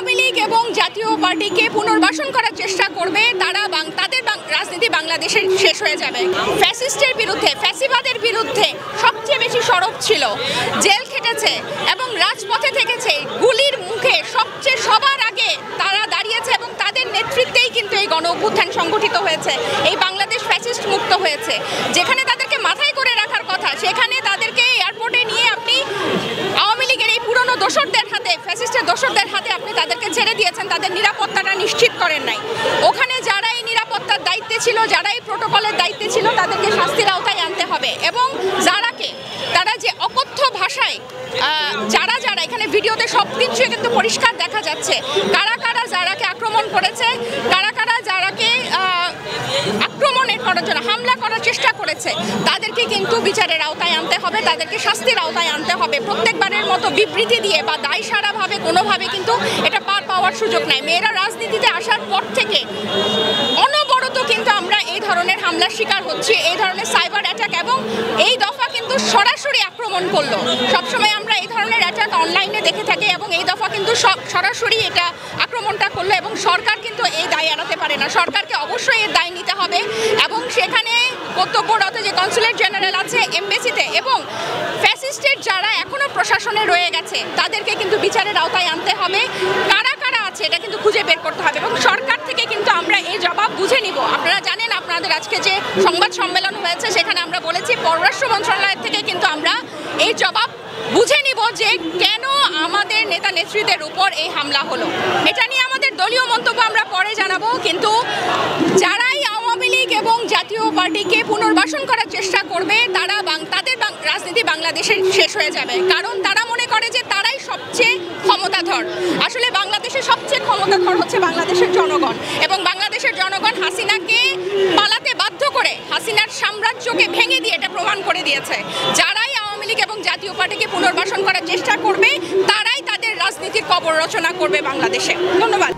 আওয়ামী লীগ এবং জাতীয় পার্টিকে পুনর্বাসন করার চেষ্টা করবে তারা তাদের রাজনীতি বাংলাদেশে শেষ হয়ে যাবে। ফ্যাসিস্টের বিরুদ্ধে, ফ্যাসিবাদের বিরুদ্ধে সবচেয়ে বেশি সরব ছিল, জেল খেটেছে এবং রাজপথে থেকেছে, গুলির মুখে সবার আগে তারা দাঁড়িয়েছে এবং তাদের নেতৃত্বেই কিন্তু এই গণ অভ্যুত্থান সংগঠিত হয়েছে। এই বাংলাদেশ ফ্যাসিস্ট মুক্ত হয়েছে। যেখানে তাদেরকে মাথায় করে রাখার কথা সেখানে তাদেরকে এয়ারপোর্টে নিয়ে আপনি আওয়ামী লীগের এই পুরনো দোসরদের হাতে, ফ্যাসিস্টের দোসরদের হাতে আপনি তাদেরকে ছেড়ে দিয়েছেন, তাদের নিরাপত্তাটা নিশ্চিত করেন নাই। ওখানে যারা এই নিরাপত্তার দায়িত্বে ছিল, যারা এই প্রোটোকলের দায়িত্বে ছিল তাদেরকে শাস্তির আওতায় আনতে হবে। এবং তারা যে অকথ্য ভাষায় যারা এখানে ভিডিওতে সব কিছুই কিন্তু পরিষ্কার দেখা যাচ্ছে, কারা যারাকে আক্রমণ করেছে, কারা যারাকে আক্রমণ করার জন্য হামলা করার চেষ্টা করেছে তাদেরকে কিন্তু বিচারের আওতায় আনতে হবে, তাদেরকে শাস্তির আওতায় আনতে হবে। প্রত্যেকবারের মতো বিবৃতি দিয়ে বা দায়সারাভাবে কোনোভাবে কিন্তু এটা পার পাওয়ার সুযোগ নাই। মেয়েরা রাজনীতিতে আসার পর থেকে অনবরত কিন্তু আমরা এই ধরনের হামলার শিকার হচ্ছি, এই ধরনের সাইবার অ্যাটাক, এবং এই দফা কিন্তু সরাসরি আক্রমণ করলো। সবসময় আমরা এই ধরনের অ্যাটাক অনলাইনে দেখে থাকি এবং এই দফা কিন্তু সরাসরি এটা আক্রমণটা করলো এবং সরকার কিন্তু এই দায় এড়াতে পারে না। সরকারকে অবশ্যই এর দায় নিতে হবে এবং সেখানে কর্তব্যরত যে কনসুলেট জেনারেল আছে এমবেসিতে এবং ফ্যাসিস্টের যারা এখনো প্রশাসনে রয়ে গেছে তাদেরকে কিন্তু বিচারের আওতায় আনতে হবে। কারা আছে এটা কিন্তু খুঁজে বের করতে হবে এবং সরকার থেকে কিন্তু আমরা এই জবাব বুঝে নিব। আপনারা জানেন আপনাদের আজকে যে সংবাদ সম্মেলন হয়েছে সেখানে আমরা বলেছি পররাষ্ট্র মন্ত্রণালয় থেকে কিন্তু আমরা এই জবাব বুঝে নিব যে কেন আমাদের নেতা নেত্রীদের উপর এই হামলা হলো। এটা নিয়ে আমাদের দলীয় মন্তব্য আমরা পরে জানাবো, কিন্তু যারাই আওয়ামী লীগ এবং জাতীয় পার্টিকে পুনর্বাসন করার চেষ্টা করবে তারা তাদের রাজনীতি বাংলাদেশে শেষ হয়ে যাবে। কারণ তারা মনে করে যে তারাই সবচেয়ে ক্ষমতাধর। আসলে বাংলাদেশের সবচেয়ে ক্ষমতাধর হচ্ছে বাংলাদেশের জনগণ এবং বাংলাদেশের জনগণ হাসিনাকে পালাতে বাধ্য করে হাসিনার সাম্রাজ্যকে ভেঙে দিয়ে এটা প্রমাণ করে দিয়েছে। যারাই আওয়ামী লীগ এবং জাতীয় পার্টিকে পুনর্বাসন করার চেষ্টা করবে তারাই তাদের রাজনীতির কবর রচনা করবে বাংলাদেশে। ধন্যবাদ।